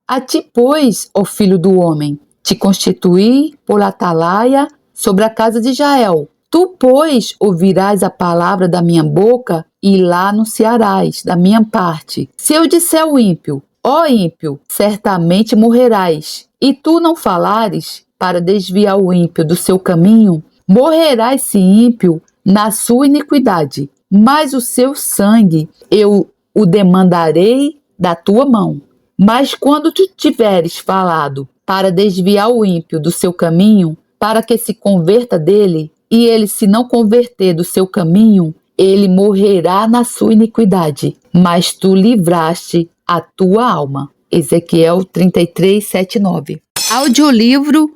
A ti, pois, ó filho do homem, te constituí por atalaia sobre a casa de Israel. Tu, pois, ouvirás a palavra da minha boca e lá anunciarás da minha parte. Se eu disser ao ímpio, ó ímpio, certamente morrerás, e tu não falares para desviar o ímpio do seu caminho, morrerá esse ímpio na sua iniquidade, mas o seu sangue eu o demandarei da tua mão. Mas quando tu tiveres falado para desviar o ímpio do seu caminho, para que se converta dele, e ele se não converter do seu caminho, ele morrerá na sua iniquidade, mas tu livraste a tua alma. Ezequiel 33, 7, 9. Audiolivro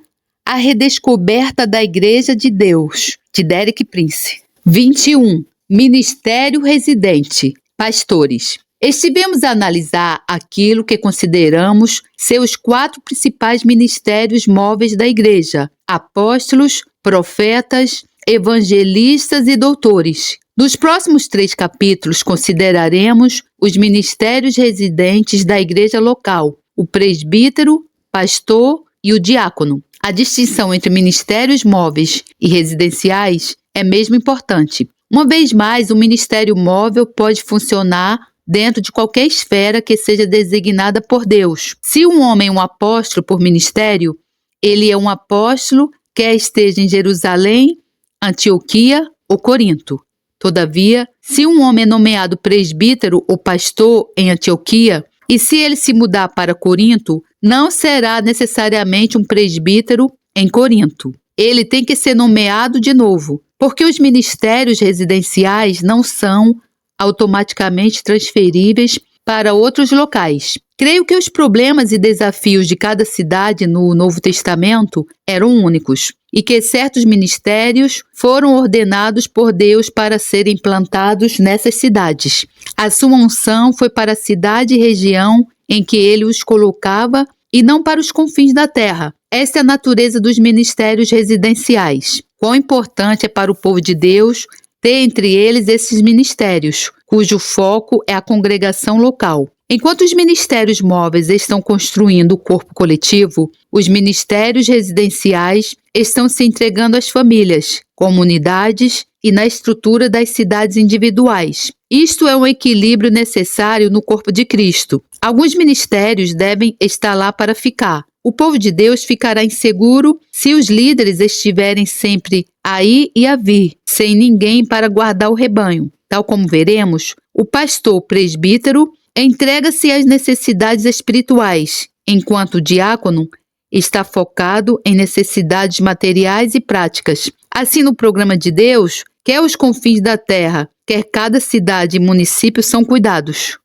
A Redescoberta da Igreja de Deus, de Derek Prince. 21. Ministério Residente. Pastores. Estivemos a analisar aquilo que consideramos ser os 4 principais ministérios móveis da Igreja: apóstolos, profetas, evangelistas e doutores. Nos próximos 3 capítulos consideraremos os ministérios residentes da igreja local: o presbítero, pastor e o diácono. A distinção entre ministérios móveis e residenciais é mesmo importante. Uma vez mais, o ministério móvel pode funcionar dentro de qualquer esfera que seja designada por Deus. Se um homem é um apóstolo por ministério, ele é um apóstolo quer esteja em Jerusalém, Antioquia ou Corinto. Todavia, se um homem é nomeado presbítero ou pastor em Antioquia, e se ele se mudar para Corinto, não será necessariamente um presbítero em Corinto. Ele tem que ser nomeado de novo, porque os ministérios residenciais não são automaticamente transferíveis para outros locais. Creio que os problemas e desafios de cada cidade no Novo Testamento eram únicos e que certos ministérios foram ordenados por Deus para serem implantados nessas cidades. A sua unção foi para a cidade e região em que ele os colocava e não para os confins da terra. Esta é a natureza dos ministérios residenciais. Quão importante é para o povo de Deus ter entre eles esses ministérios, cujo foco é a congregação local. Enquanto os ministérios móveis estão construindo o corpo coletivo, os ministérios residenciais estão se entregando às famílias, comunidades e na estrutura das cidades individuais. Isto é um equilíbrio necessário no corpo de Cristo. Alguns ministérios devem estar lá para ficar. O povo de Deus ficará inseguro se os líderes estiverem sempre a ir e a vir, sem ninguém para guardar o rebanho. Tal como veremos, o pastor presbítero entrega-se às necessidades espirituais, enquanto o diácono está focado em necessidades materiais e práticas. Assim, no programa de Deus, quer os confins da terra, quer cada cidade e município são cuidados.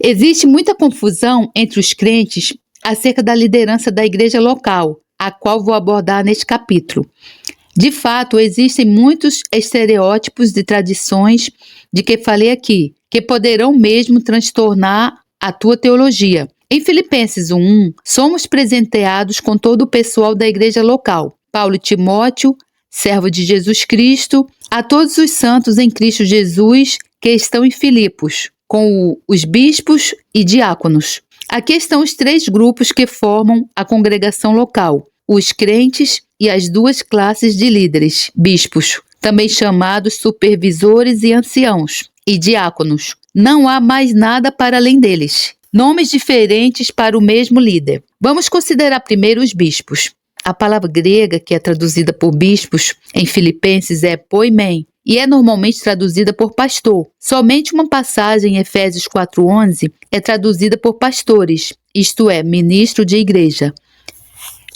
Existe muita confusão entre os crentes acerca da liderança da igreja local, a qual vou abordar neste capítulo. De fato, existem muitos estereótipos e tradições de que falei aqui, que poderão mesmo transtornar a tua teologia. Em Filipenses 1:1, somos presenteados com todo o pessoal da igreja local. Paulo e Timóteo, servo de Jesus Cristo, a todos os santos em Cristo Jesus que estão em Filipos, com os bispos e diáconos. Aqui estão os 3 grupos que formam a congregação local: os crentes e as 2 classes de líderes, bispos, também chamados supervisores e anciãos, e diáconos. Não há mais nada para além deles. Nomes diferentes para o mesmo líder. Vamos considerar primeiro os bispos. A palavra grega que é traduzida por bispos em Filipenses é poimen, e é normalmente traduzida por pastor. Somente uma passagem em Efésios 4:11 é traduzida por pastores, isto é, ministro de igreja.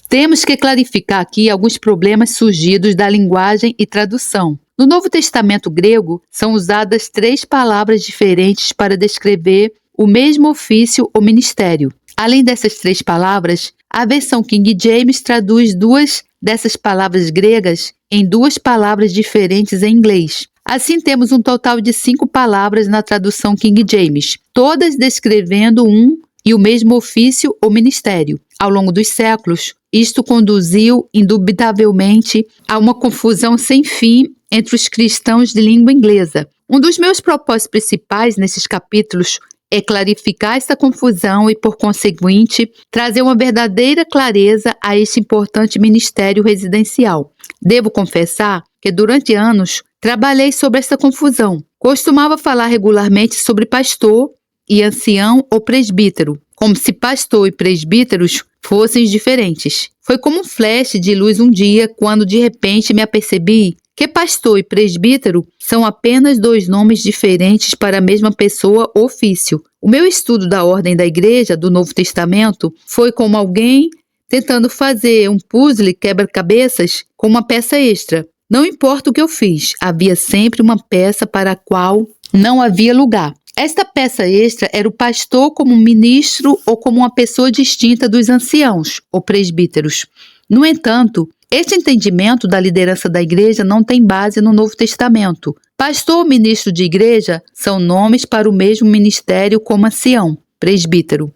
Temos que clarificar aqui alguns problemas surgidos da linguagem e tradução. No Novo Testamento grego, são usadas 3 palavras diferentes para descrever o mesmo ofício ou ministério. Além dessas 3 palavras, a versão King James traduz 2 dessas palavras gregas em 2 palavras diferentes em inglês. Assim, temos um total de 5 palavras na tradução King James, todas descrevendo um e o mesmo ofício ou ministério. Ao longo dos séculos, isto conduziu, indubitavelmente, a uma confusão sem fim entre os cristãos de língua inglesa. Um dos meus propósitos principais nesses capítulos é clarificar essa confusão e, por conseguinte, trazer uma verdadeira clareza a este importante ministério residencial. Devo confessar que durante anos trabalhei sobre essa confusão. Costumava falar regularmente sobre pastor e ancião ou presbítero, como se pastor e presbíteros fossem diferentes. Foi como um flash de luz um dia, quando de repente me apercebi que pastor e presbítero são apenas dois nomes diferentes para a mesma pessoa ou ofício. O meu estudo da ordem da igreja do Novo Testamento foi como alguém tentando fazer um puzzle quebra-cabeças com uma peça extra. Não importa o que eu fiz, havia sempre uma peça para a qual não havia lugar. Esta peça extra era o pastor como ministro ou como uma pessoa distinta dos anciãos ou presbíteros. No entanto, este entendimento da liderança da igreja não tem base no Novo Testamento. Pastor ou ministro de igreja são nomes para o mesmo ministério como ancião, presbítero.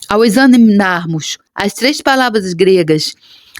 Ao examinarmos as 3 palavras gregas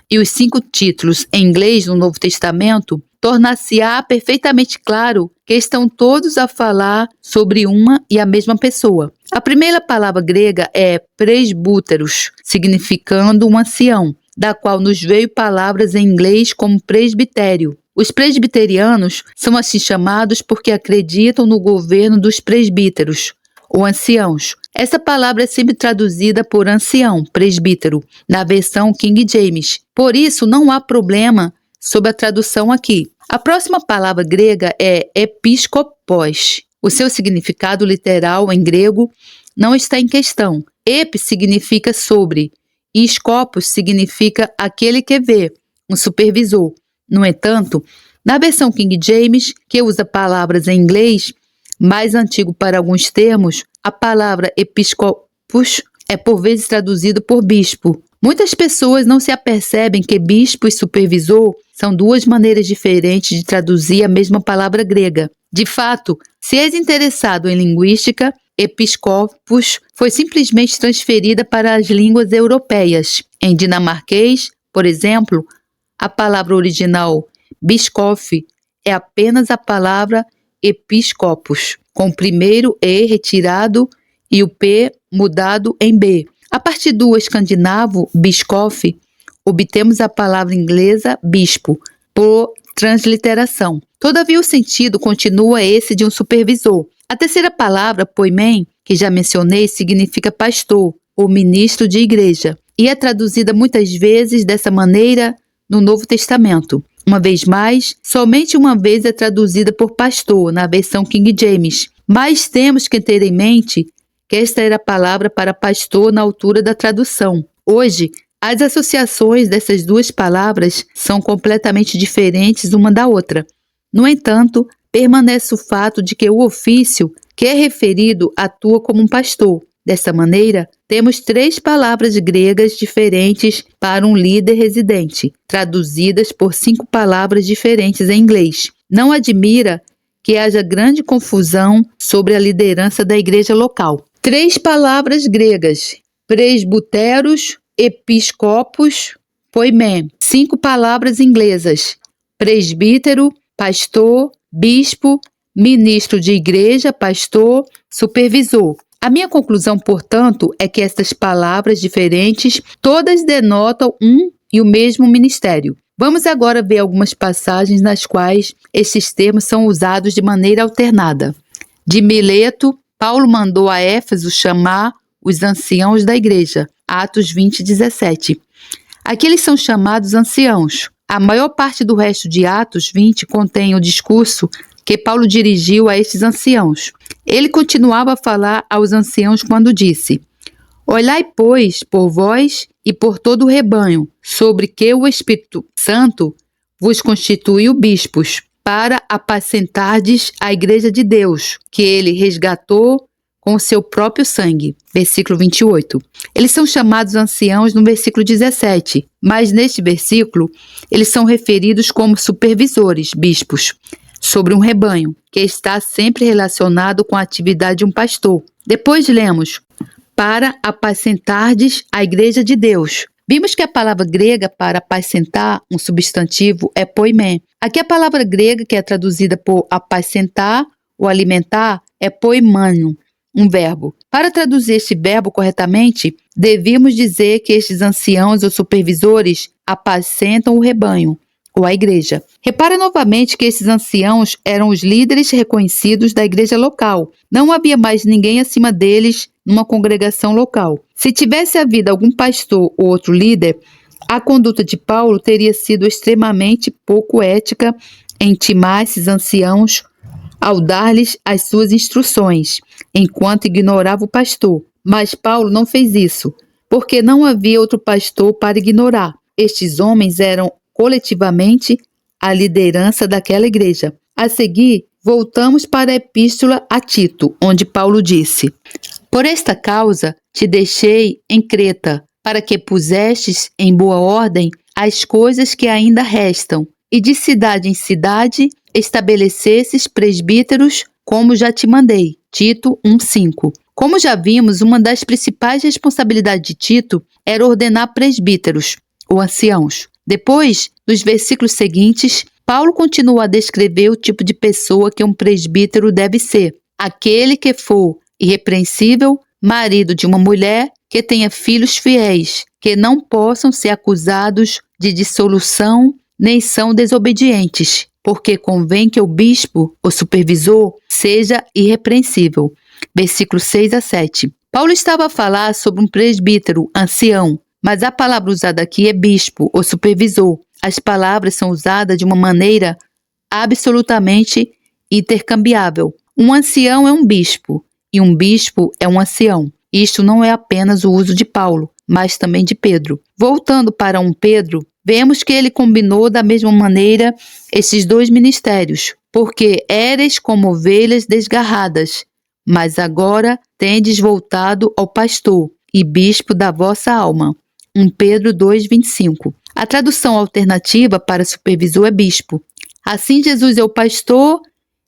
e os 5 títulos em inglês no Novo Testamento, tornar-se-á perfeitamente claro que estão todos a falar sobre uma e a mesma pessoa. A primeira palavra grega é presbúteros, significando um ancião, da qual nos veio palavras em inglês como presbitério. Os presbiterianos são assim chamados porque acreditam no governo dos presbíteros, ou anciãos. Essa palavra é sempre traduzida por ancião, presbítero, na versão King James. Por isso, não há problema sobre a tradução aqui. A próxima palavra grega é episkopos. O seu significado literal em grego não está em questão. Ep significa sobre, e skopos significa aquele que vê, um supervisor. No entanto, na versão King James, que usa palavras em inglês, mais antigo para alguns termos, a palavra episcopos é por vezes traduzida por bispo. Muitas pessoas não se apercebem que bispo e supervisor são 2 maneiras diferentes de traduzir a mesma palavra grega. De fato, se és interessado em linguística, episcopos foi simplesmente transferida para as línguas europeias. Em dinamarquês, por exemplo, a palavra original biscoff é apenas a palavra episcopos, com o primeiro E retirado e o P mudado em B. A partir do escandinavo biscoff, obtemos a palavra inglesa bispo, por transliteração. Todavia, o sentido continua esse de um supervisor. A terceira palavra, poimen, que já mencionei, significa pastor ou ministro de igreja e é traduzida muitas vezes dessa maneira no Novo Testamento. Uma vez mais, somente uma vez é traduzida por pastor na versão King James, mas temos que ter em mente que esta era a palavra para pastor na altura da tradução. Hoje, as associações dessas 2 palavras são completamente diferentes uma da outra. No entanto, permanece o fato de que o ofício que é referido atua como um pastor. Dessa maneira, temos 3 palavras gregas diferentes para um líder residente, traduzidas por 5 palavras diferentes em inglês. Não admira que haja grande confusão sobre a liderança da igreja local. 3 palavras gregas: presbuteros, episcopos, poimen. 5 palavras inglesas: presbítero, pastor, bispo, ministro de igreja, pastor, supervisor. A minha conclusão, portanto, é que estas palavras diferentes todas denotam um e o mesmo ministério. Vamos agora ver algumas passagens nas quais esses termos são usados de maneira alternada. De Mileto, Paulo mandou a Éfeso chamar os anciãos da igreja. Atos 20, 17. Aqui eles são chamados anciãos. A maior parte do resto de Atos 20 contém o discurso que Paulo dirigiu a estes anciãos. Ele continuava a falar aos anciãos quando disse: Olhai, pois, por vós e por todo o rebanho, sobre que o Espírito Santo vos constituiu bispos, para apacentardes a igreja de Deus, que ele resgatou com o seu próprio sangue. Versículo 28. Eles são chamados anciãos no versículo 17, mas neste versículo eles são referidos como supervisores, bispos, sobre um rebanho, que está sempre relacionado com a atividade de um pastor. Depois lemos, para apacentardes a igreja de Deus. Vimos que a palavra grega para apacentar, um substantivo, é poimen. Aqui a palavra grega que é traduzida por apacentar ou alimentar é poimano, um verbo. Para traduzir este verbo corretamente, devemos dizer que estes anciãos ou supervisores apacentam o rebanho, ou a igreja. Repara novamente que esses anciãos eram os líderes reconhecidos da igreja local. Não havia mais ninguém acima deles numa congregação local. Se tivesse havido algum pastor ou outro líder, a conduta de Paulo teria sido extremamente pouco ética em intimar esses anciãos ao dar-lhes as suas instruções, enquanto ignorava o pastor. Mas Paulo não fez isso, porque não havia outro pastor para ignorar. Estes homens eram coletivamente a liderança daquela igreja. A seguir, voltamos para a epístola a Tito, onde Paulo disse: Por esta causa te deixei em Creta, para que pusestes em boa ordem as coisas que ainda restam, e de cidade em cidade estabelecesses presbíteros, como já te mandei. Tito 1:5. Como já vimos, uma das principais responsabilidades de Tito era ordenar presbíteros, ou anciãos. Depois, nos versículos seguintes, Paulo continua a descrever o tipo de pessoa que um presbítero deve ser: aquele que for irrepreensível, marido de uma mulher, que tenha filhos fiéis, que não possam ser acusados de dissolução, nem são desobedientes, porque convém que o bispo, o supervisor, seja irrepreensível. Versículos 6-7. Paulo estava a falar sobre um presbítero, ancião, mas a palavra usada aqui é bispo, ou supervisor. As palavras são usadas de uma maneira absolutamente intercambiável. Um ancião é um bispo, e um bispo é um ancião. Isto não é apenas o uso de Paulo, mas também de Pedro. Voltando para 1 Pedro, vemos que ele combinou da mesma maneira esses dois ministérios, porque éreis como ovelhas desgarradas, mas agora tendes voltado ao pastor e bispo da vossa alma. 1 Pedro 2:25. A tradução alternativa para supervisor é bispo. Assim, Jesus é o pastor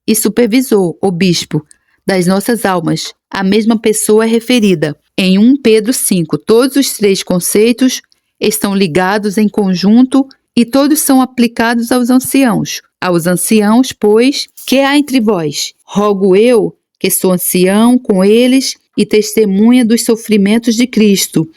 e supervisor, o bispo, das nossas almas. A mesma pessoa é referida. Em 1 Pedro 5, todos os três conceitos estão ligados em conjunto e todos são aplicados aos anciãos. Aos anciãos, pois, que há entre vós? Rogo eu, que sou ancião com eles e testemunha dos sofrimentos de Cristo,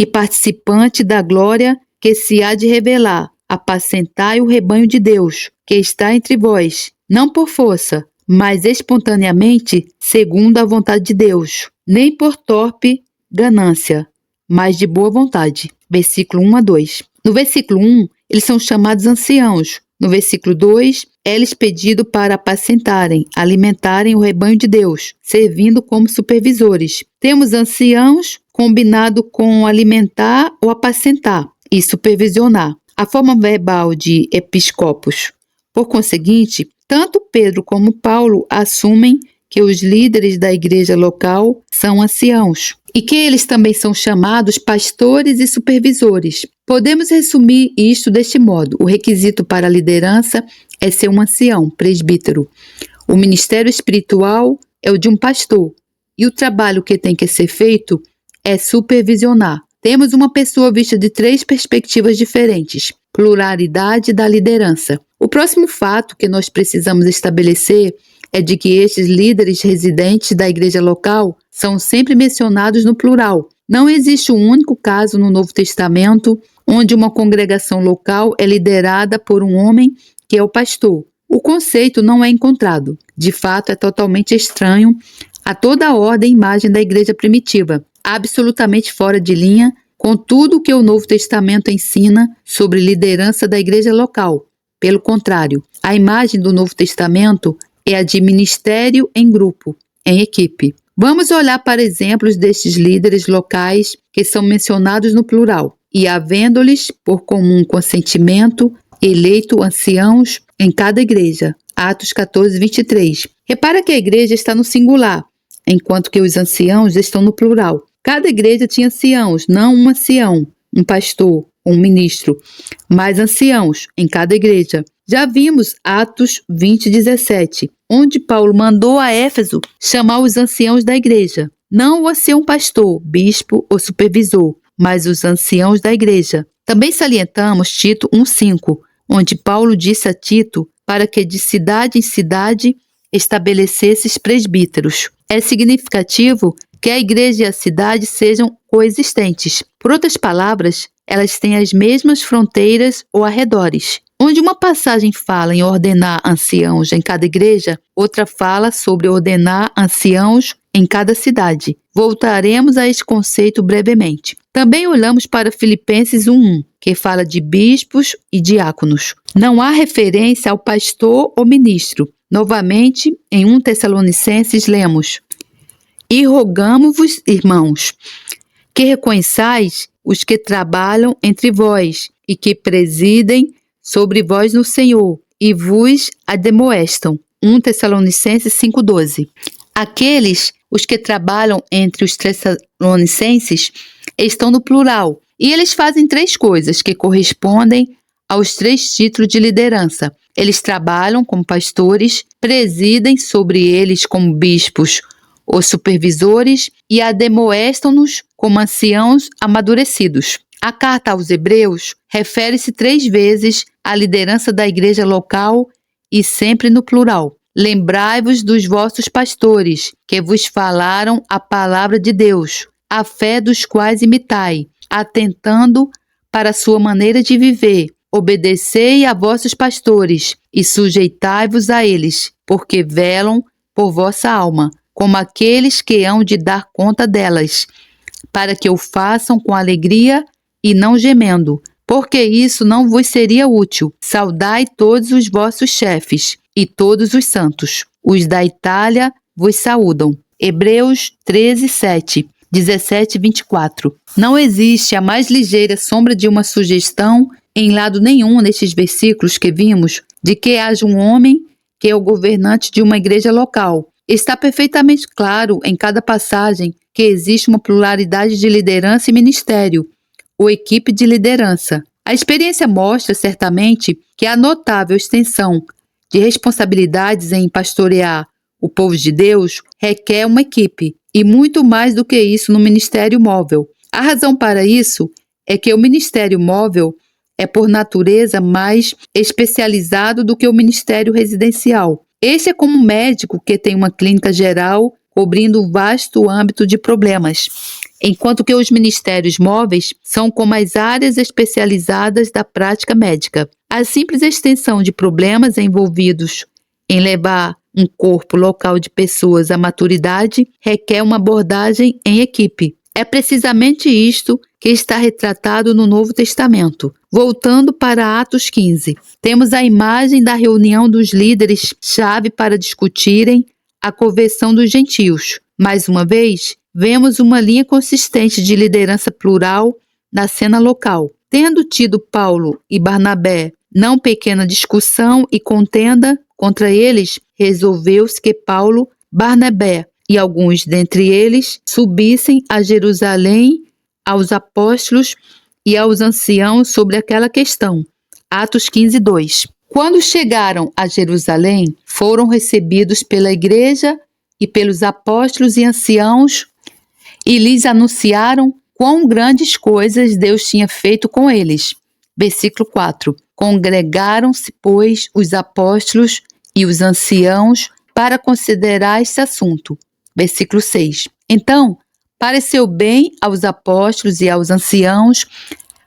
e participante da glória que se há de revelar, apacentai o rebanho de Deus, que está entre vós, não por força, mas espontaneamente, segundo a vontade de Deus, nem por torpe ganância, mas de boa vontade. Versículo 1-2. No versículo 1, eles são chamados anciãos. No versículo 2, é-lhes pedido para apacentarem, alimentarem o rebanho de Deus, servindo como supervisores. Temos anciãos combinado com alimentar ou apacentar e supervisionar. A forma verbal de episcopos. Por conseguinte, tanto Pedro como Paulo assumem que os líderes da igreja local são anciãos e que eles também são chamados pastores e supervisores. Podemos resumir isto deste modo: o requisito para a liderança é ser um ancião, presbítero. O ministério espiritual é o de um pastor e o trabalho que tem que ser feito é supervisionar. Temos uma pessoa vista de três perspectivas diferentes: pluralidade da liderança. O próximo fato que nós precisamos estabelecer é de que estes líderes residentes da igreja local são sempre mencionados no plural. Não existe um único caso no Novo Testamento onde uma congregação local é liderada por um homem que é o pastor. O conceito não é encontrado. De fato, é totalmente estranho a toda a ordem e imagem da igreja primitiva, absolutamente fora de linha com tudo o que o Novo Testamento ensina sobre liderança da igreja local. Pelo contrário, a imagem do Novo Testamento é a de ministério em grupo, em equipe. Vamos olhar para exemplos destes líderes locais que são mencionados no plural, e havendo-lhes, por comum consentimento, eleito anciãos em cada igreja. Atos 14:23. Repara que a igreja está no singular, enquanto que os anciãos estão no plural. Cada igreja tinha anciãos, não um ancião, um pastor, um ministro, mas anciãos em cada igreja. Já vimos Atos 20:17, onde Paulo mandou a Éfeso chamar os anciãos da igreja. Não o ancião pastor, bispo ou supervisor, mas os anciãos da igreja. Também salientamos Tito 1:5, onde Paulo disse a Tito para que de cidade em cidade estabelecesse presbíteros. É significativo que a igreja e a cidade sejam coexistentes. Por outras palavras, elas têm as mesmas fronteiras ou arredores. Onde uma passagem fala em ordenar anciãos em cada igreja, outra fala sobre ordenar anciãos em cada cidade. Voltaremos a este conceito brevemente. Também olhamos para Filipenses 1:1, que fala de bispos e diáconos. Não há referência ao pastor ou ministro. Novamente, em 1 Tessalonicenses, lemos: E rogamo-vos, irmãos, que reconheçais os que trabalham entre vós e que presidem sobre vós no Senhor e vos admoestam. 1 Tessalonicenses 5:12. Aqueles, os que trabalham entre os Tessalonicenses, estão no plural, e eles fazem 3 coisas que correspondem aos 3 títulos de liderança. Eles trabalham como pastores, presidem sobre eles como bispos ou supervisores e admoestam-nos como anciãos amadurecidos. A carta aos Hebreus refere-se 3 vezes à liderança da igreja local e sempre no plural. Lembrai-vos dos vossos pastores, que vos falaram a palavra de Deus, a fé dos quais imitai, atentando para a sua maneira de viver. Obedecei a vossos pastores e sujeitai-vos a eles, porque velam por vossa alma, como aqueles que hão de dar conta delas, para que o façam com alegria e não gemendo, porque isso não vos seria útil. Saudai todos os vossos chefes e todos os santos. Os da Itália vos saúdam. Hebreus 13:7, 17 e 24. Não existe a mais ligeira sombra de uma sugestão em lado nenhum nestes versículos que vimos de que haja um homem que é o governante de uma igreja local. Está perfeitamente claro em cada passagem que existe uma pluralidade de liderança e ministério, ou equipe de liderança. A experiência mostra certamente que a notável extensão de responsabilidades em pastorear o povo de Deus requer uma equipe, e muito mais do que isso no ministério móvel. A razão para isso é que o ministério móvel é por natureza mais especializado do que o ministério residencial. Este é como um médico que tem uma clínica geral cobrindo um vasto âmbito de problemas, enquanto que os ministérios móveis são como as áreas especializadas da prática médica. A simples extensão de problemas envolvidos em levar um corpo local de pessoas à maturidade requer uma abordagem em equipe. É precisamente isto que está retratado no Novo Testamento. Voltando para Atos 15, temos a imagem da reunião dos líderes-chave para discutirem a conversão dos gentios. Mais uma vez, vemos uma linha consistente de liderança plural na cena local. Tendo tido Paulo e Barnabé não pequena discussão e contenda contra eles, resolveu-se que Paulo, Barnabé e alguns dentre eles subissem a Jerusalém aos apóstolos e aos anciãos sobre aquela questão. Atos 15:2. Quando chegaram a Jerusalém, foram recebidos pela igreja e pelos apóstolos e anciãos e lhes anunciaram quão grandes coisas Deus tinha feito com eles. Versículo 4. Congregaram-se, pois, os apóstolos e os anciãos para considerar esse assunto. Versículo 6. Então, pareceu bem aos apóstolos e aos anciãos,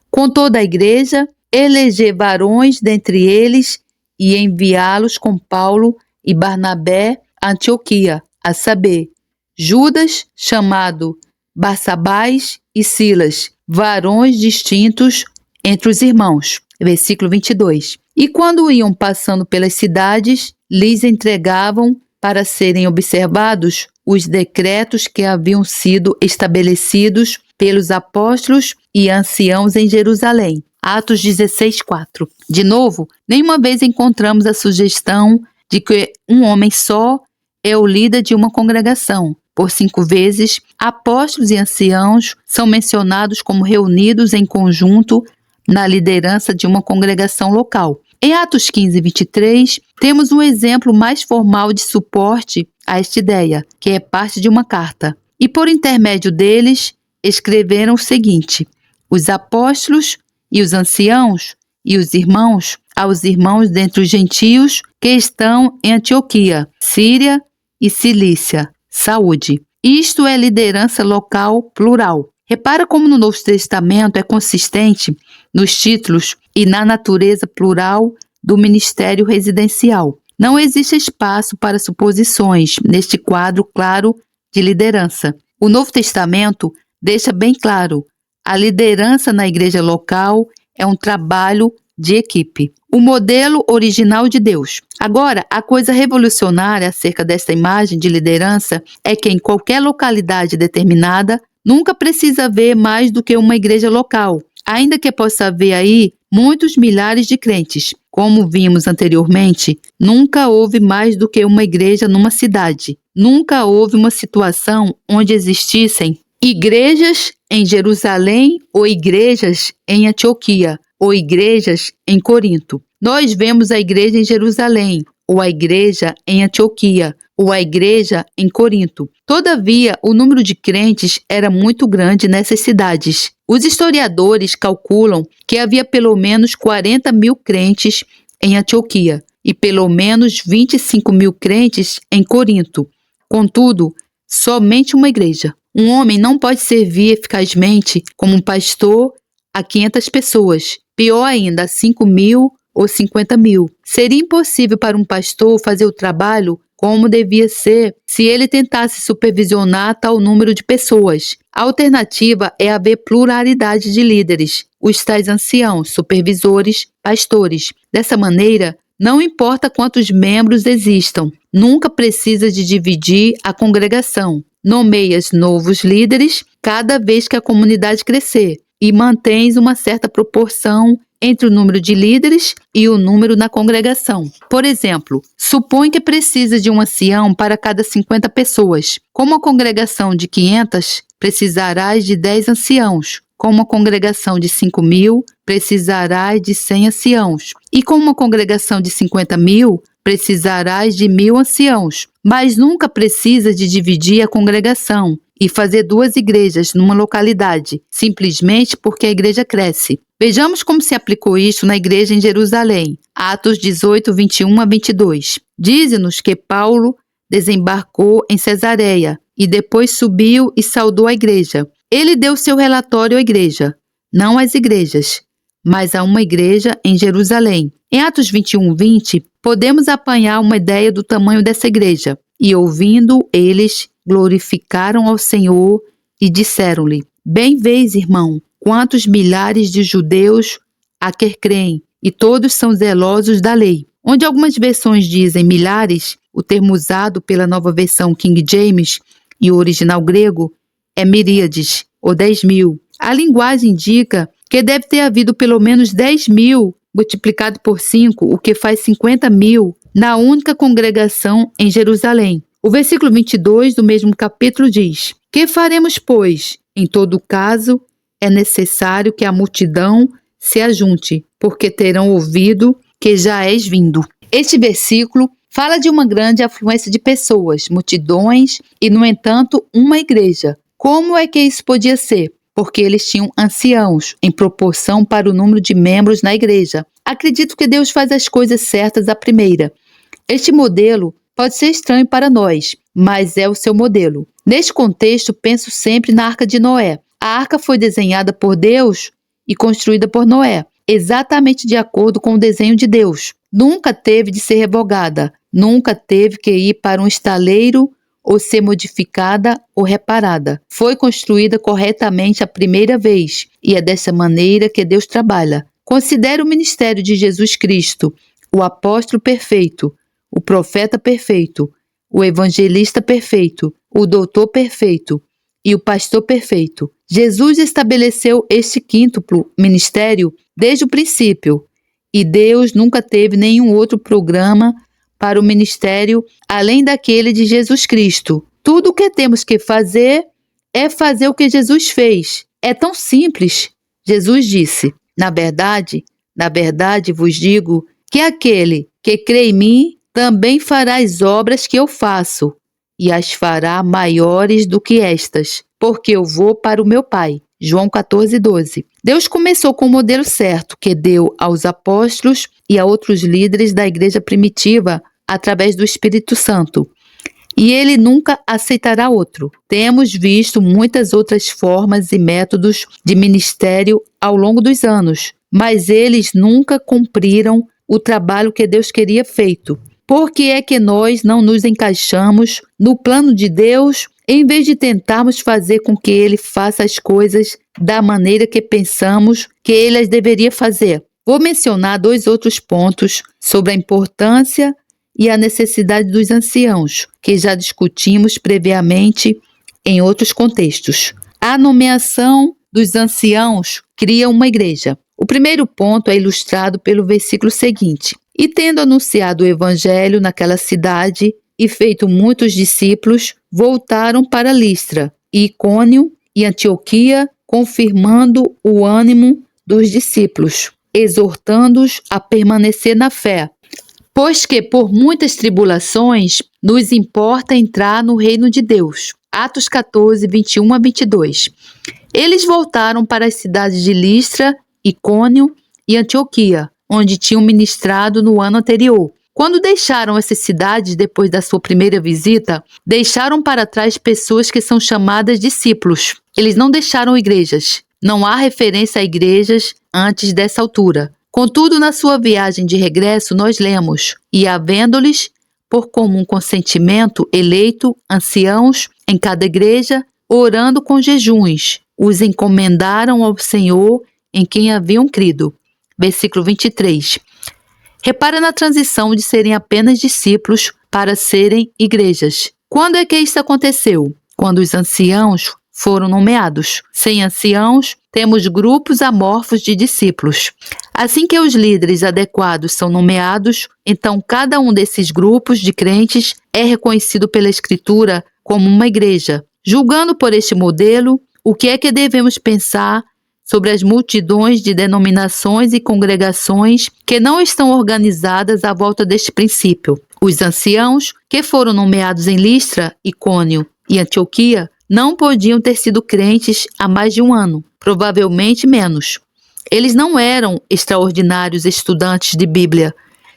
com toda a igreja, eleger varões dentre eles e enviá-los com Paulo e Barnabé a Antioquia, a saber, Judas, chamado Barsabás, e Silas, varões distintos entre os irmãos. Versículo 22. E quando iam passando pelas cidades, lhes entregavam para serem observados os decretos que haviam sido estabelecidos pelos apóstolos e anciãos em Jerusalém. Atos 16:4. De novo, nenhuma vez encontramos a sugestão de que um homem só é o líder de uma congregação. Por 5 vezes, apóstolos e anciãos são mencionados como reunidos em conjunto na liderança de uma congregação local. Em Atos 15:23, temos um exemplo mais formal de suporte a esta ideia, que é parte de uma carta. E por intermédio deles, escreveram o seguinte: os apóstolos e os anciãos e os irmãos aos irmãos dentre os gentios que estão em Antioquia, Síria e Cilícia. Saúde. Isto é liderança local plural. Repara como no Novo Testamento é consistente nos títulos e na natureza plural do ministério residencial. Não existe espaço para suposições neste quadro claro de liderança. O Novo Testamento deixa bem claro: a liderança na igreja local é um trabalho de equipe. O modelo original de Deus. Agora, a coisa revolucionária acerca desta imagem de liderança é que em qualquer localidade determinada, nunca precisa haver mais do que uma igreja local, ainda que possa haver aí muitos milhares de crentes. Como vimos anteriormente, nunca houve mais do que uma igreja numa cidade. Nunca houve uma situação onde existissem igrejas em Jerusalém ou igrejas em Antioquia ou igrejas em Corinto. Nós vemos a igreja em Jerusalém ou a igreja em Antioquia ou a igreja em Corinto. Todavia, o número de crentes era muito grande nessas cidades. Os historiadores calculam que havia pelo menos 40 mil crentes em Antioquia e pelo menos 25 mil crentes em Corinto. Contudo, somente uma igreja. Um homem não pode servir eficazmente como um pastor a 500 pessoas, pior ainda, a 5 mil ou 50 mil. Seria impossível para um pastor fazer o trabalho como devia ser se ele tentasse supervisionar tal número de pessoas. A alternativa é haver pluralidade de líderes, os tais anciãos, supervisores, pastores. Dessa maneira, não importa quantos membros existam, nunca precisa de dividir a congregação. Nomeias novos líderes cada vez que a comunidade crescer e mantens uma certa proporção entre o número de líderes e o número na congregação. Por exemplo, supõe que precisa de um ancião para cada 50 pessoas. Com uma congregação de 500, precisarás de 10 anciãos. Com uma congregação de 5 mil, precisarás de 100 anciãos. E com uma congregação de 50 mil, precisarás de 1000 anciãos. Mas nunca precisa de dividir a congregação e fazer 2 igrejas numa localidade, simplesmente porque a igreja cresce. Vejamos como se aplicou isso na igreja em Jerusalém. Atos 18, 21 a 22. Diz-nos que Paulo desembarcou em Cesareia e depois subiu e saudou a igreja. Ele deu seu relatório à igreja, não às igrejas, mas a uma igreja em Jerusalém. Em Atos 21, 20, podemos apanhar uma ideia do tamanho dessa igreja. E ouvindo, eles glorificaram ao Senhor e disseram-lhe: Bem vês, irmão, quantos milhares de judeus a quer creem, e todos são zelosos da lei. Onde algumas versões dizem milhares, o termo usado pela nova versão King James e o original grego é miríades, ou 10 mil. A linguagem indica que deve ter havido pelo menos 10 mil multiplicado por 5, o que faz 50 mil, na única congregação em Jerusalém. O versículo 22 do mesmo capítulo diz: Que faremos, pois? Em todo caso, é necessário que a multidão se ajunte, porque terão ouvido que já és vindo. Este versículo fala de uma grande afluência de pessoas, multidões e, no entanto, uma igreja. Como é que isso podia ser? Porque eles tinham anciãos em proporção para o número de membros na igreja. Acredito que Deus faz as coisas certas à primeira. Este modelo pode ser estranho para nós, mas é o seu modelo. Neste contexto, penso sempre na Arca de Noé. A arca foi desenhada por Deus e construída por Noé, exatamente de acordo com o desenho de Deus. Nunca teve de ser revogada, nunca teve que ir para um estaleiro ou ser modificada ou reparada. Foi construída corretamente a primeira vez, e é dessa maneira que Deus trabalha. Considere o ministério de Jesus Cristo, o apóstolo perfeito, o profeta perfeito, o evangelista perfeito, o doutor perfeito e o pastor perfeito. Jesus estabeleceu este quíntuplo ministério desde o princípio, e Deus nunca teve nenhum outro programa para o ministério além daquele de Jesus Cristo. Tudo o que temos que fazer é fazer o que Jesus fez. É tão simples. Jesus disse: na verdade vos digo que aquele que crê em mim também fará as obras que eu faço, e as fará maiores do que estas, porque eu vou para o meu Pai. João 14, 12. Deus começou com o modelo certo, que deu aos apóstolos e a outros líderes da igreja primitiva através do Espírito Santo. E ele nunca aceitará outro. Temos visto muitas outras formas e métodos de ministério ao longo dos anos, mas eles nunca cumpriram o trabalho que Deus queria feito. Por que é que nós não nos encaixamos no plano de Deus em vez de tentarmos fazer com que Ele faça as coisas da maneira que pensamos que Ele as deveria fazer? Vou mencionar 2 outros pontos sobre a importância e a necessidade dos anciãos, que já discutimos previamente em outros contextos. A nomeação dos anciãos cria uma igreja. O primeiro ponto é ilustrado pelo versículo seguinte: E tendo anunciado o evangelho naquela cidade e feito muitos discípulos, voltaram para Listra, Icônio e Antioquia, confirmando o ânimo dos discípulos, exortando-os a permanecer na fé, pois que por muitas tribulações nos importa entrar no reino de Deus. Atos 14, 21 a 22. Eles voltaram para as cidades de Listra, Icônio e Antioquia, onde tinham ministrado no ano anterior. Quando deixaram essas cidades depois da sua primeira visita, deixaram para trás pessoas que são chamadas discípulos. Eles não deixaram igrejas. Não há referência a igrejas antes dessa altura. Contudo, na sua viagem de regresso, nós lemos: E havendo-lhes, por comum consentimento, eleito anciãos em cada igreja, orando com jejuns, os encomendaram ao Senhor em quem haviam crido. Versículo 23. Repara na transição de serem apenas discípulos para serem igrejas. Quando é que isso aconteceu? Quando os anciãos foram nomeados. Sem anciãos, temos grupos amorfos de discípulos. Assim que os líderes adequados são nomeados, então cada um desses grupos de crentes é reconhecido pela Escritura como uma igreja. Julgando por este modelo, o que é que devemos pensar sobre as multidões de denominações e congregações que não estão organizadas à volta deste princípio? Os anciãos, que foram nomeados em Listra, Icônio e Antioquia, não podiam ter sido crentes há mais de um ano, provavelmente menos. Eles não eram extraordinários estudantes de Bíblia,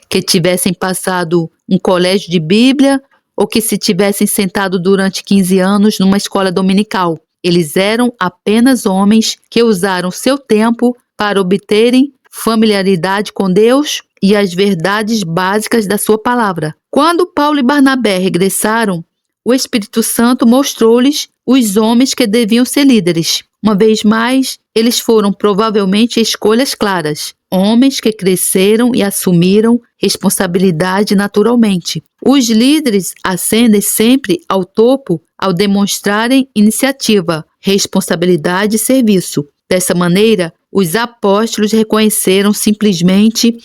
que tivessem passado um colégio de Bíblia ou que se tivessem sentado durante 15 anos numa escola dominical. Eles eram apenas homens que usaram seu tempo para obterem familiaridade com Deus e as verdades básicas da sua palavra. Quando Paulo e Barnabé regressaram, o Espírito Santo mostrou-lhes os homens que deviam ser líderes. Uma vez mais, eles foram provavelmente escolhas claras, homens que cresceram e assumiram responsabilidade naturalmente. Os líderes ascendem sempre ao topo ao demonstrarem iniciativa, responsabilidade e serviço. Dessa maneira, os apóstolos reconheceram simplesmente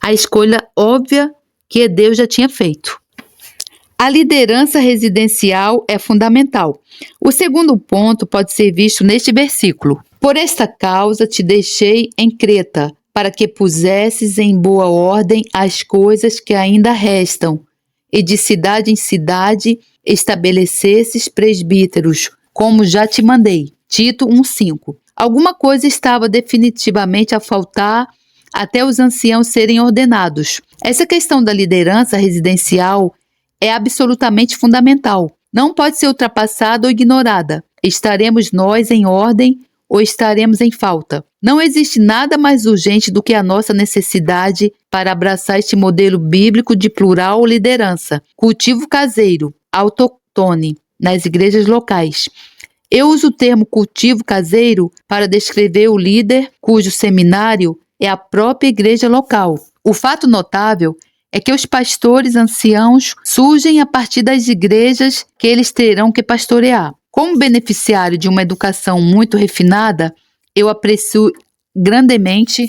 a escolha óbvia que Deus já tinha feito. A liderança residencial é fundamental. O segundo ponto pode ser visto neste versículo. Por esta causa te deixei em Creta, para que pusesses em boa ordem as coisas que ainda restam, e de cidade em cidade estabelecesses presbíteros, como já te mandei. Tito 1,5. Alguma coisa estava definitivamente a faltar até os anciãos serem ordenados. Essa questão da liderança residencial é absolutamente fundamental. Não pode ser ultrapassada ou ignorada. Estaremos nós em ordem ou estaremos em falta? Não existe nada mais urgente do que a nossa necessidade para abraçar este modelo bíblico de plural liderança, cultivo caseiro, autóctone, nas igrejas locais. Eu uso o termo cultivo caseiro para descrever o líder cujo seminário é a própria igreja local. O fato notável é que os pastores anciãos surgem a partir das igrejas que eles terão que pastorear. Como beneficiário de uma educação muito refinada, eu aprecio grandemente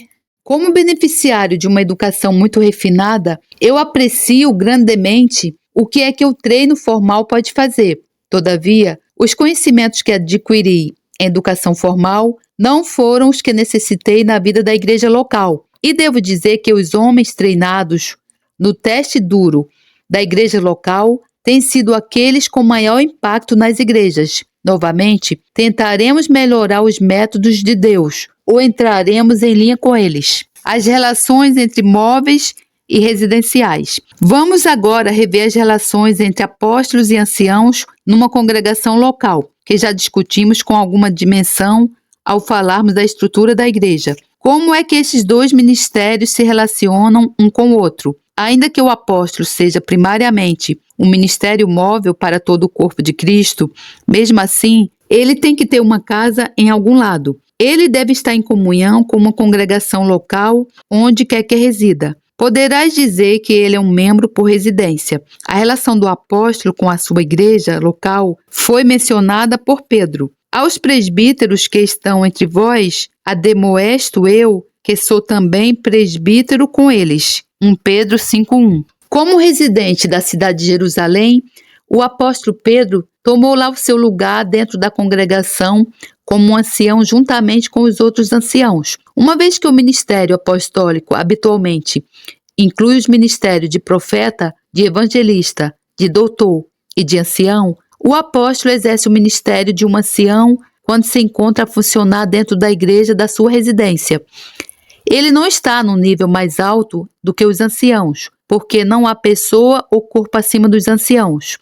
o que é que o treino formal pode fazer. Todavia, os conhecimentos que adquiri em educação formal não foram os que necessitei na vida da igreja local. E devo dizer que os homens treinados no teste duro da igreja local têm sido aqueles com maior impacto nas igrejas. Novamente, tentaremos melhorar os métodos de Deus, ou entraremos em linha com eles. As relações entre móveis e residenciais. Vamos agora rever as relações entre apóstolos e anciãos numa congregação local, que já discutimos com alguma dimensão ao falarmos da estrutura da igreja. Como é que esses dois ministérios se relacionam um com o outro? Ainda que o apóstolo seja primariamente um ministério móvel para todo o corpo de Cristo, mesmo assim, ele tem que ter uma casa em algum lado. Ele deve estar em comunhão com uma congregação local, onde quer que resida. Poderás dizer que ele é um membro por residência. A relação do apóstolo com a sua igreja local foi mencionada por Pedro. Aos presbíteros que estão entre vós, ademoesto eu, que sou também presbítero com eles. 1 Pedro 5:1. Como residente da cidade de Jerusalém, o apóstolo Pedro tomou lá o seu lugar dentro da congregação como um ancião juntamente com os outros anciãos. Uma vez que o ministério apostólico habitualmente inclui os ministérios de profeta, de evangelista, de doutor e de ancião, o apóstolo exerce o ministério de um ancião quando se encontra a funcionar dentro da igreja da sua residência. Ele não está no nível mais alto do que os anciãos, porque não há pessoa ou corpo acima dos anciãos.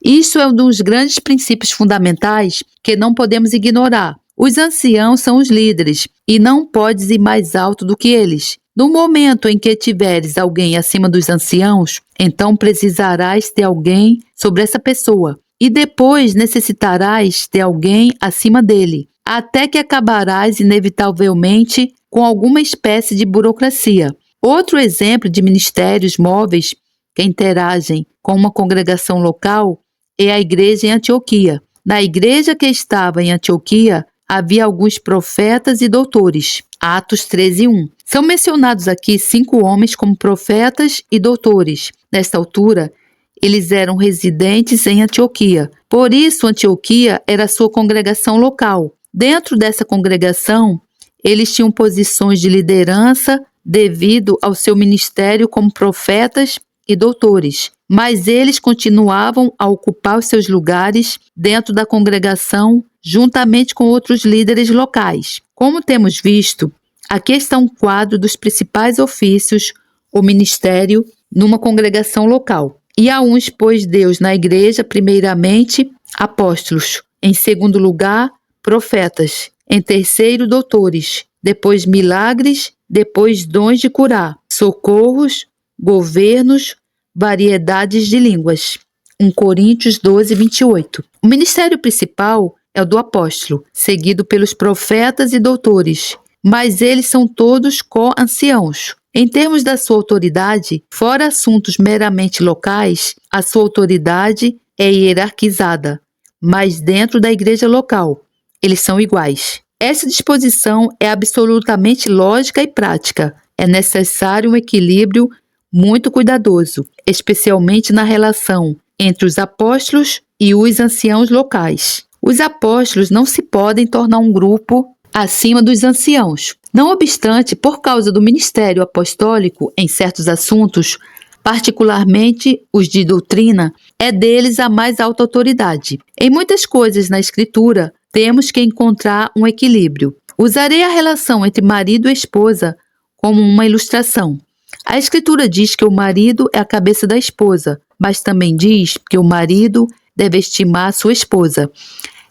Isso é um dos grandes princípios fundamentais que não podemos ignorar. Os anciãos são os líderes e não podes ir mais alto do que eles. No momento em que tiveres alguém acima dos anciãos, então precisarás ter alguém sobre essa pessoa. E depois necessitarás ter alguém acima dele, até que acabarás inevitavelmente com alguma espécie de burocracia. Outro exemplo de ministérios móveis que interagem com uma congregação local é a igreja em Antioquia. Na igreja que estava em Antioquia, havia alguns profetas e doutores. Atos 13:1. São mencionados aqui 5 homens como profetas e doutores. Nesta altura, eles eram residentes em Antioquia. Por isso, Antioquia era a sua congregação local. Dentro dessa congregação, eles tinham posições de liderança devido ao seu ministério como profetas e doutores, mas eles continuavam a ocupar os seus lugares dentro da congregação juntamente com outros líderes locais. Como temos visto, aqui está um quadro dos principais ofícios ou ministério numa congregação local. E a uns pôs Deus na igreja, primeiramente, apóstolos, em segundo lugar, profetas, em terceiro, doutores, depois milagres, depois dons de curar, socorros, governos, variedades de línguas. 1 Coríntios 12:28. O ministério principal é o do apóstolo, seguido pelos profetas e doutores, mas eles são todos co-anciãos. Em termos da sua autoridade, fora assuntos meramente locais, a sua autoridade é hierarquizada, mas dentro da igreja local, eles são iguais. Essa disposição é absolutamente lógica e prática. É necessário um equilíbrio muito cuidadoso, especialmente na relação entre os apóstolos e os anciãos locais. Os apóstolos não se podem tornar um grupo acima dos anciãos. Não obstante, por causa do ministério apostólico em certos assuntos, particularmente os de doutrina, é deles a mais alta autoridade. Em muitas coisas na Escritura, temos que encontrar um equilíbrio. Usarei a relação entre marido e esposa como uma ilustração. A Escritura diz que o marido é a cabeça da esposa, mas também diz que o marido deve estimar a sua esposa.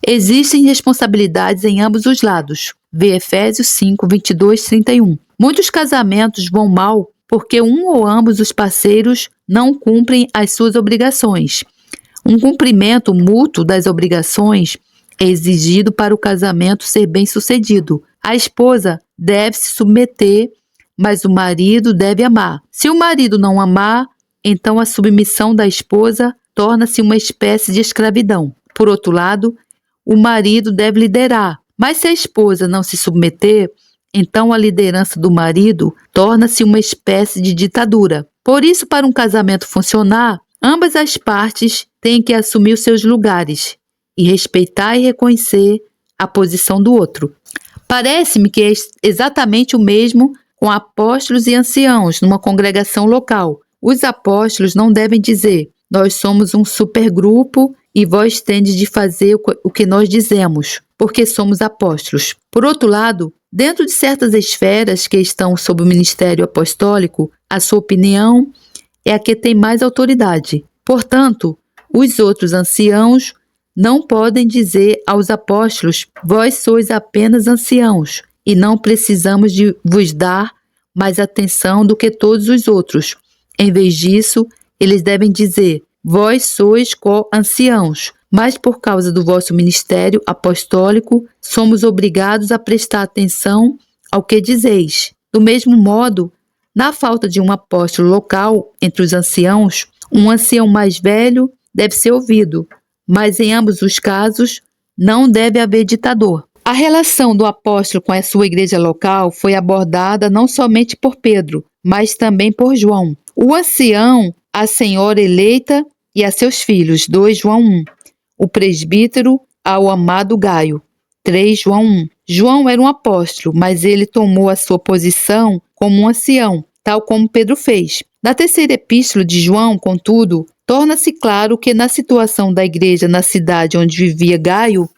Existem responsabilidades em ambos os lados. Vê Efésios 5, 22, 31. Muitos casamentos vão mal porque um ou ambos os parceiros não cumprem as suas obrigações. Um cumprimento mútuo das obrigações é exigido para o casamento ser bem-sucedido. A esposa deve se submeter, mas o marido deve amar. Se o marido não amar, então a submissão da esposa torna-se uma espécie de escravidão. Por outro lado, o marido deve liderar, mas se a esposa não se submeter, então a liderança do marido torna-se uma espécie de ditadura. Por isso, para um casamento funcionar, ambas as partes têm que assumir os seus lugares e respeitar e reconhecer a posição do outro. Parece-me que é exatamente o mesmo com apóstolos e anciãos numa congregação local. Os apóstolos não devem dizer: nós somos um supergrupo e vós tendes de fazer o que nós dizemos, porque somos apóstolos. Por outro lado, Dentro de certas esferas que estão sob o ministério apostólico, a sua opinião é a que tem mais autoridade. Portanto, os outros anciãos não podem dizer aos apóstolos: vós sois apenas anciãos, e não precisamos de vos dar mais atenção do que todos os outros. Em vez disso, eles devem dizer: vós sois co-anciãos, mas por causa do vosso ministério apostólico, somos obrigados a prestar atenção ao que dizeis. Do mesmo modo, na falta de um apóstolo local entre os anciãos, um ancião mais velho deve ser ouvido, mas em ambos os casos não deve haver ditador. A relação do apóstolo com a sua igreja local foi abordada não somente por Pedro, mas também por João. O ancião, a senhora eleita e a seus filhos, 2 João 1. O presbítero ao amado Gaio, 3 João 1. João era um apóstolo, mas ele tomou a sua posição como um ancião, tal como Pedro fez. Na terceira epístola de João, contudo, torna-se claro que na situação da igreja na cidade onde vivia Gaio,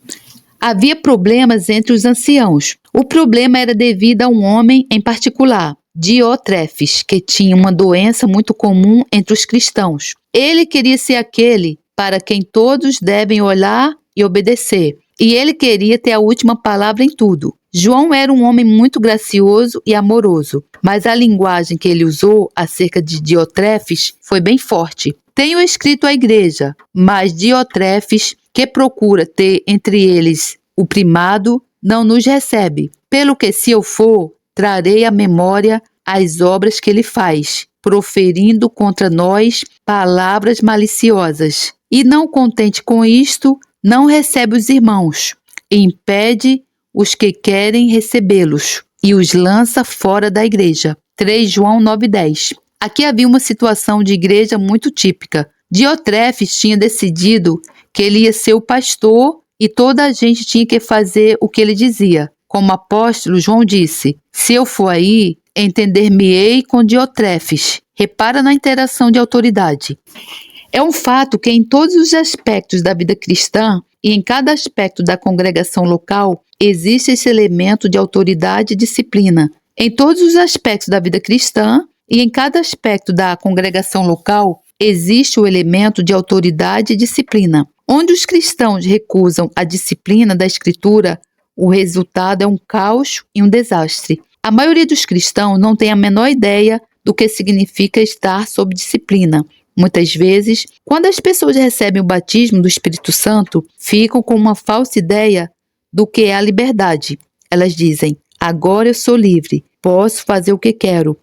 havia problemas entre os anciãos. O problema era devido a um homem em particular, Diotrefes, que tinha uma doença muito comum entre os cristãos. Ele queria ser aquele para quem todos devem olhar e obedecer, e ele queria ter a última palavra em tudo. João era um homem muito gracioso e amoroso, mas a linguagem que ele usou acerca de Diotrefes foi bem forte. Tenho escrito à igreja, mas Diotrefes, que procura ter entre eles o primado, não nos recebe. Pelo que, se eu for, trarei à memória as obras que ele faz, proferindo contra nós palavras maliciosas. E não contente com isto, não recebe os irmãos, e impede os que querem recebê-los, e os lança fora da igreja. 3 João 9:10. Aqui havia uma situação de igreja muito típica. Diotrefes tinha decidido que ele ia ser o pastor e toda a gente tinha que fazer o que ele dizia. Como apóstolo, João disse: se eu for aí, entender-me-ei com Diotrefes. Repara na interação de autoridade. É um fato que em todos os aspectos da vida cristã e em cada aspecto da congregação local existe esse elemento de autoridade e disciplina. Em todos os aspectos da vida cristã e em cada aspecto da congregação local existe o elemento de autoridade e disciplina. Onde os cristãos recusam a disciplina da Escritura, o resultado é um caos e um desastre. A maioria dos cristãos não tem a menor ideia do que significa estar sob disciplina. Muitas vezes, quando as pessoas recebem o batismo do Espírito Santo, ficam com uma falsa ideia do que é a liberdade. Elas dizem: agora eu sou livre, posso fazer o que quero.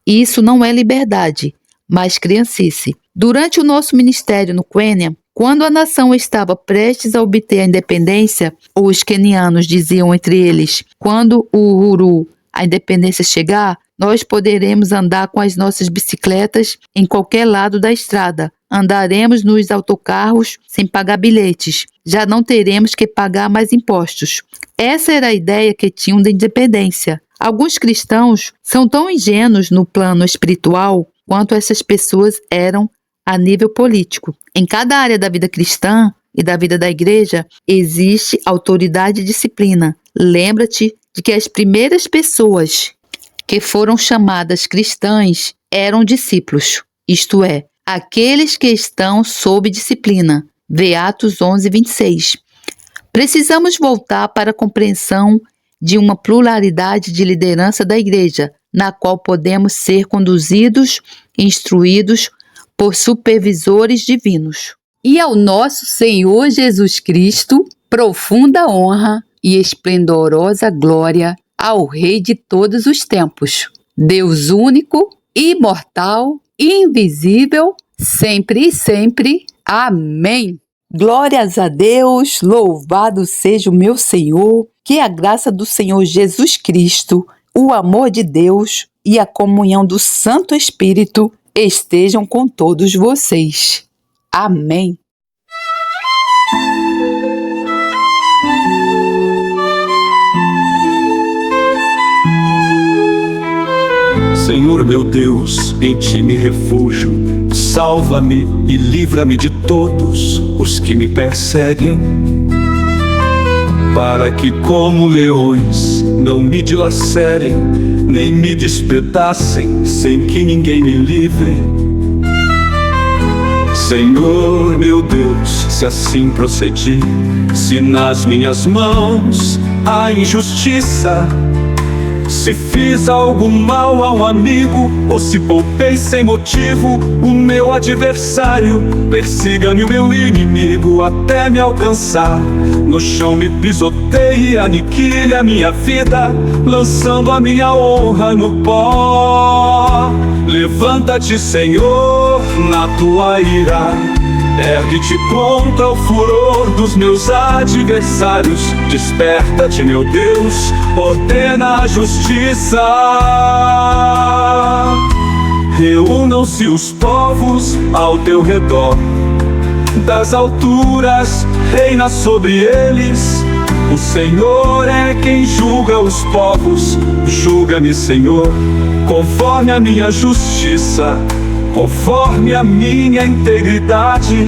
Isso não é liberdade, mas criancice. Durante o nosso ministério no Quênia, quando a nação estava prestes a obter a independência, os quenianos diziam entre eles: quando o Uhuru, a independência chegar, nós poderemos andar com as nossas bicicletas em qualquer lado da estrada. Andaremos nos autocarros sem pagar bilhetes. Já não teremos que pagar mais impostos. Essa era a ideia que tinham da independência. Alguns cristãos são tão ingênuos no plano espiritual quanto essas pessoas eram a nível político. Em cada área da vida cristã e da vida da igreja existe autoridade e disciplina. Lembra-te de que as primeiras pessoas que foram chamadas cristãs eram discípulos, isto é, aqueles que estão sob disciplina. Vê Atos 11:26. Precisamos voltar para a compreensão de uma pluralidade de liderança da igreja, na qual podemos ser conduzidos e instruídos por supervisores divinos. E ao nosso Senhor Jesus Cristo, profunda honra e esplendorosa glória ao Rei de todos os tempos, Deus único, imortal, invisível, sempre e sempre. Amém. Glórias a Deus, louvado seja o meu Senhor, que a graça do Senhor Jesus Cristo, o amor de Deus e a comunhão do Santo Espírito estejam com todos vocês. Amém. Senhor meu Deus, em ti me refúgio, salva-me e livra-me de todos os que me perseguem, para que como leões não me dilacerem, nem me despedacem, sem que ninguém me livre. Senhor meu Deus, se assim procedi, se nas minhas mãos há injustiça, se fiz algum mal a um amigo, ou se poupei sem motivo o meu adversário, persiga-me o meu inimigo até me alcançar. No chão me pisoteie e aniquile a minha vida, lançando a minha honra no pó. Levanta-te, Senhor, na tua ira, ergue-te contra o furor dos meus adversários. Desperta-te, meu Deus, ordena a justiça. Reúnam-se os povos ao teu redor, das alturas reina sobre eles. O Senhor é quem julga os povos. Julga-me, Senhor, conforme a minha justiça, conforme a minha integridade,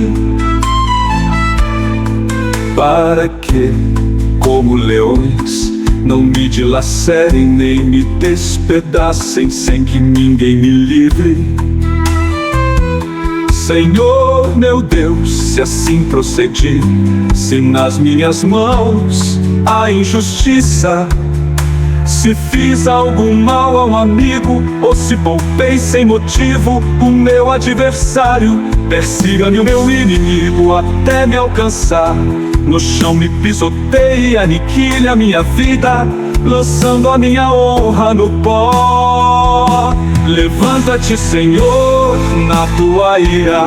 para que, como leões, não me dilacerem nem me despedacem, sem que ninguém me livre. Senhor meu Deus, se assim procedi, se nas minhas mãos há injustiça, se fiz algum mal a um amigo, ou se poupei sem motivo o meu adversário, persiga-me o meu inimigo até me alcançar. No chão me pisoteie e aniquile a minha vida, lançando a minha honra no pó. Levanta-te, Senhor, na tua ira,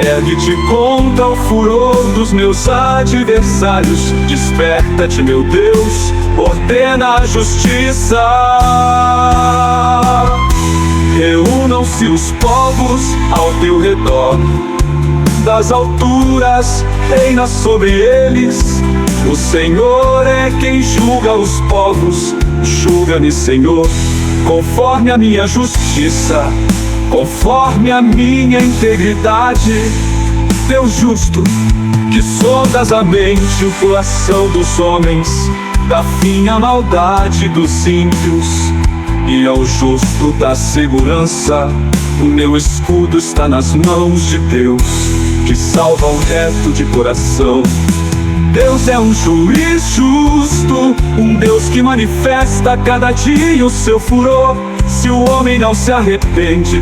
ergue-te contra o furor dos meus adversários. Desperta-te, meu Deus, ordena a justiça. Reúnam-se os povos ao teu redor, das alturas reina sobre eles. O Senhor é quem julga os povos. Julga-me, Senhor, conforme a minha justiça, conforme a minha integridade. Deus justo, que sondas a mente, o coração dos homens, dá fim à maldade dos ímpios e ao justo dá segurança. O meu escudo está nas mãos de Deus, que salva o reto de coração. Deus é um juiz justo, um Deus que manifesta a cada dia o seu furor. Se o homem não se arrepende,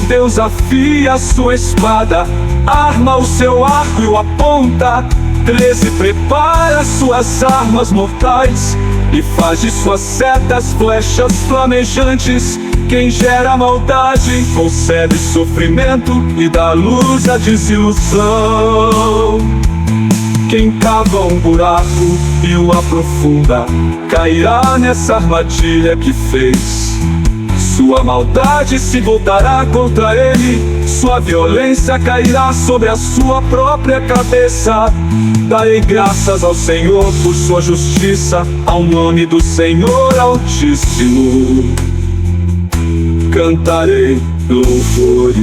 Deus afia a sua espada, arma o seu arco e o aponta. 13 prepara suas armas mortais e faz de suas setas flechas flamejantes. Quem gera maldade concebe sofrimento e dá luz à desilusão. Quem cava um buraco e o aprofunda cairá nessa armadilha que fez. Sua maldade se voltará contra ele, sua violência cairá sobre a sua própria cabeça. Darei graças ao Senhor por sua justiça, ao nome do Senhor Altíssimo cantarei louvores.